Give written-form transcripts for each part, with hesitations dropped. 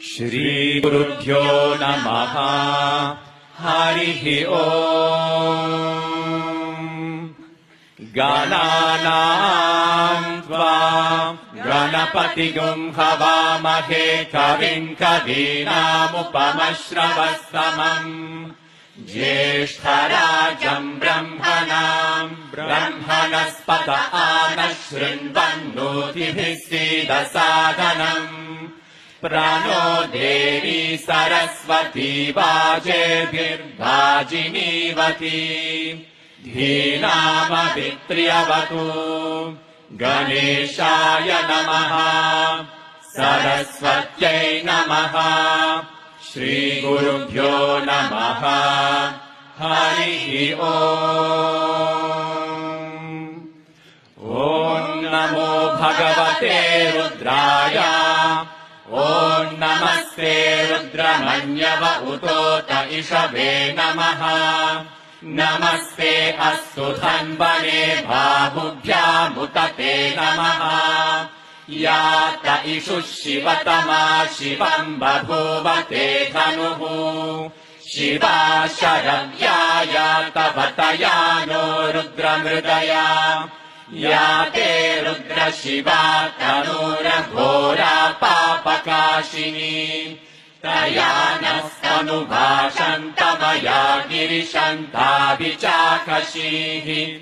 श्रीगुरुभ्यो नमः। हरिः ओम्। गणानाम् त्वा गणपतिगुं हवामहे कविम् कवीनामुपमश्रवस्तमम् ज्येष्ठराजम् ब्रह्मणस्पत आनः शृण्वन्नोतिभिः सीदसादनम् प्रणो देवी सरस्वती वाजेभिर्वाजिनीवती धीनामभित्र्यवतु। गणेशाय नमः, सरस्वत्यै नमः, श्रीगुरुभ्यो नमः। हरिः ओम्। ॐ नमो भगवते रुद्राय। ॐ नमस्ते रुद्रमन्यव उतोत इषवे नमः। नमस्ते अस्तु धन्वने बाहुभ्यामुत ते नमः। या त इषुः शिवतमा शिवम् बभूव ते धनुः। शिवा शरव्याय तव तया नो रुद्रमृदया। या ते रुद्र शिवा तनूरघोरा पापकाशिनी। तया नस्तनुभाषन्तमया गिरिशन्ताभिचाकशीः।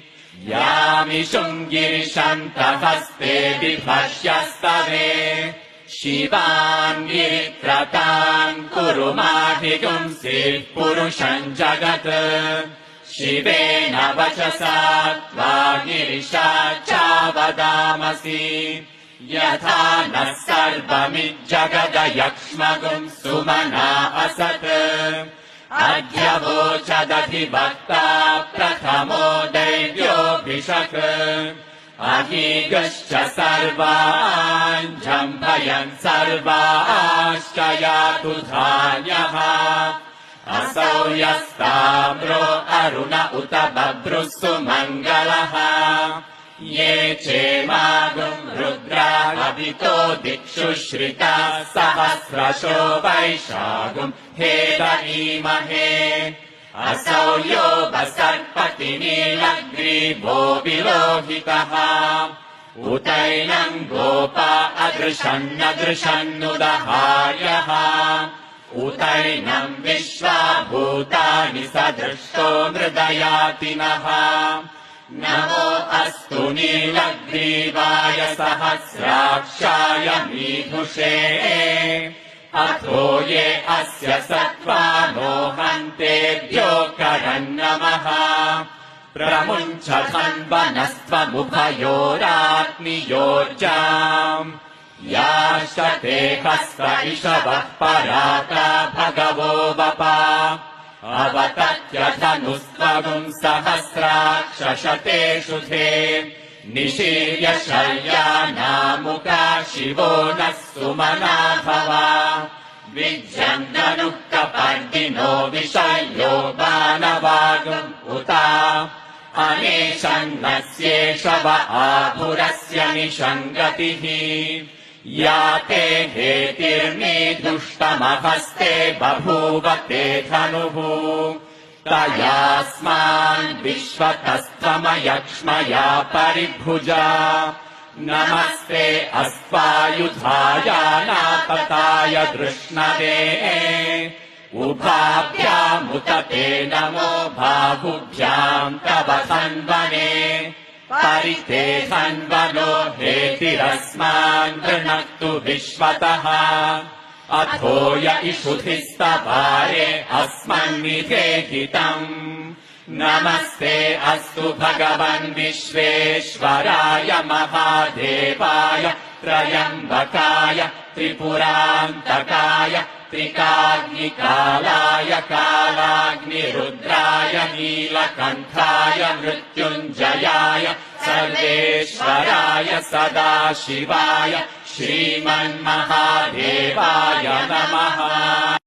यामिषुम् गिरिशन्तहस्ते बिभर्ष्यस्तवे। शिवाम् गिरित्रताम् कुरु माभिगुंसीः पुरुषम् जगत्। शिवेन वचसा त्वा गिरिशाच्चावदामसि। यथा नः सर्वमिज्जगदयक्ष्मगुम् सुमना असत्। अद्य वोचदधिवक्ता प्रथमो दैव्योऽभिषक्। अहीगश्च सर्वान् जम्भयन् सर्वाश्च यातु धान्यः। असौ यस्ताम्रो अरुण उत बभ्रुः सुमङ्गलः। ये चेमागुम् रुद्राभितो दिक्षु श्रिता सहस्रशो वैशागुम् हेदनीमहे। असौ यो वसर्पति नीलग्रीवो विलोहितः। उतैनम् गोपा अदृशन्नदृशन्नुदहार्यः। उतैनम् विश्वाभूतानि सदृष्टो मृदयातिनः। नमो अस्तु नीलग्रीवाय सहस्राक्षाय मीधुषे। अथो ये अस्य सत्त्वानो हन्तेभ्यो करन्नमः। प्रमुञ्च धन्वनस्त्वमुभयोरात्मियोर्जाम्। याश्चते हस्त इषवः पराता भगवो वपा। अवतत्य धनुस्त्वगुम् सहस्राक्षशते शुधे। निशीर्य शय्यानामुका शिवो नः सुमना भव। विज्यन्दनुः कपर्दिनो विषयो बाणवागुम् उता। अनेशन्नस्येषव आभुरस्य निषङ्गतिः। या ते हेतिर्नीदुष्टमहस्ते बभूव ते धनुः। तयास्मान् विश्वतस्त्वमयक्ष्मया परिभुजा। नमस्ते अस्त्वायुधाय नापताय धृष्णवे। उभाभ्यामुत ते नमो बाहुभ्याम् तव धन्वने। परिते धन्वनो हेतिरस्मान् गृणक्तु विश्वतः। अथो य इषुधिस्तवारे अस्मन्निधेहितम्। नमस्ते अस्तु भगवन् विश्वेश्वराय महादेवाय त्रयम्बकाय त्रिपुरान्तकाय त्रिकाग्निकालाय कालाग्निरुद्राय नीलकण्ठाय मृत्युञ्जयाय सर्वेश्वराय सदाशिवाय श्रीमन्महादेवाय नमः।